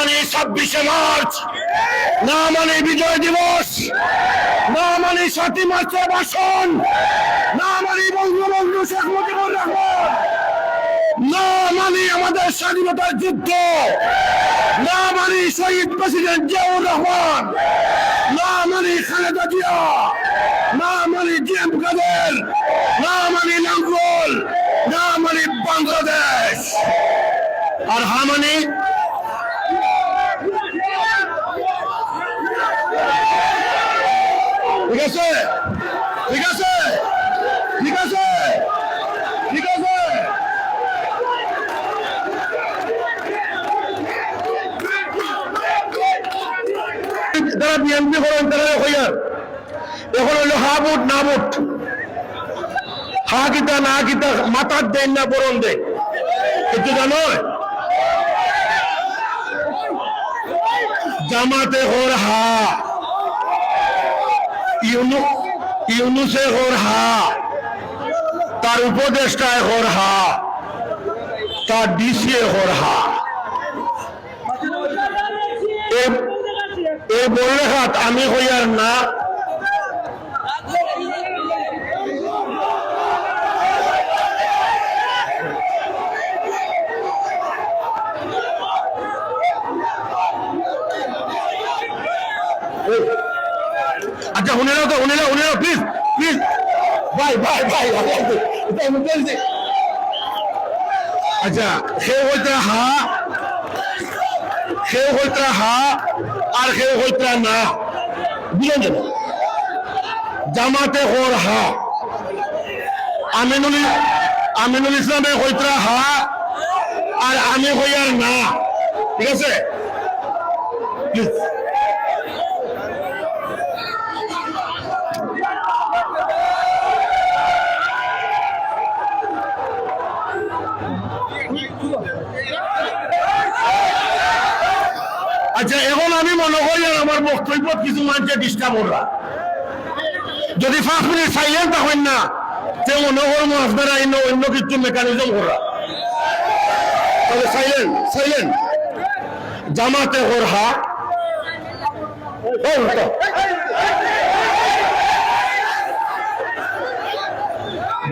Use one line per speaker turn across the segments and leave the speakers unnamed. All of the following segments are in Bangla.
মানে 26শে মার্চ, না মানে বিজয় দিবস, না মানে 7ই মার্চের ভাষণ, না মানে বঙ্গবন্ধু শেখ মুজিবুর রহমান, না মানে আমাদের স্বাধীনতার যুদ্ধ, না মানে শহীদ প্রেসিডেন্ট জিয়াউর রহমান, না মানে খালেদা জিয়া, না মানে জিএম কাদের, না মানে নাঙ্গল, না মানে বাংলাদেশ। আর হা মানে ঠিক আছে, ঠিক আছে, ঠিক আছে, ঠিক আছে। যারা বিএনপি করেন তারা হইয়ার এখন হইল হা ভোট না ভোট, হা কিতা না কিতা, মাথার দেন না বরণ দেন, কিন্তু জানো জামাতে হর হা, ইউনুসে হর হা, তার উপদেষ্টায় হর হা, তার ডিসি হর হা। এই বললে হাত আমি হইয়ার না, আচ্ছা শুনে নাও তো, শুনে নাও প্লিজ প্লিজ, ভাই ভাই ভাই, আচ্ছা সেও হইতে হা, সেও হইতে হা, আর কেউ হইতে না, বুঝলেন? জামাতে হর হা, আমিনুল ইসলামে হইতে হা, আর আমি হইয়ার না, ঠিক আছে? প্লিজ আচ্ছা এখন আমি মনে করি আমার বক্তব্য কিছু মানুষের ডিস্টার্ব করা, যদি 5 মিনিট সাইলেন্ট হন না তে মনে করবো আপনারা অন্য কিছু মেকানিজম করা, তাহলে সাইলেন্ট সাইলেন্ট। জামাতে হর হা,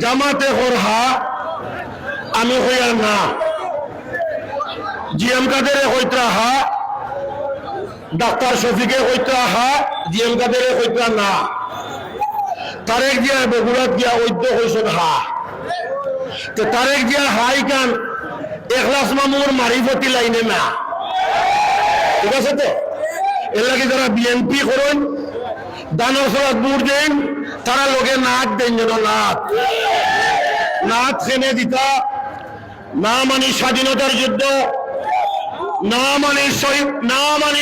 জামাতে হর হা, আমি হইয়ার না, জিএম কাদের হইতা হা, ডাক্তার শফিকে হইতা হা, জিএম কাদের হইতা না, তারেক জিয়া বগুড়াত গিয়া ঐদ্য হইছেন হা, তো তারেক জিয়া হাই কান এখলাস মামুর মারিফতি লাইনে না, ঠিক আছে? তো এর লাগে যারা বিএনপি করেন দানের সরাত বুট দেন, তারা লোকে নাক দেন, যেন নাক খেনে দিতা, না মানে স্বাধীনতার যুদ্ধ, না মানে শহীদ, না মানে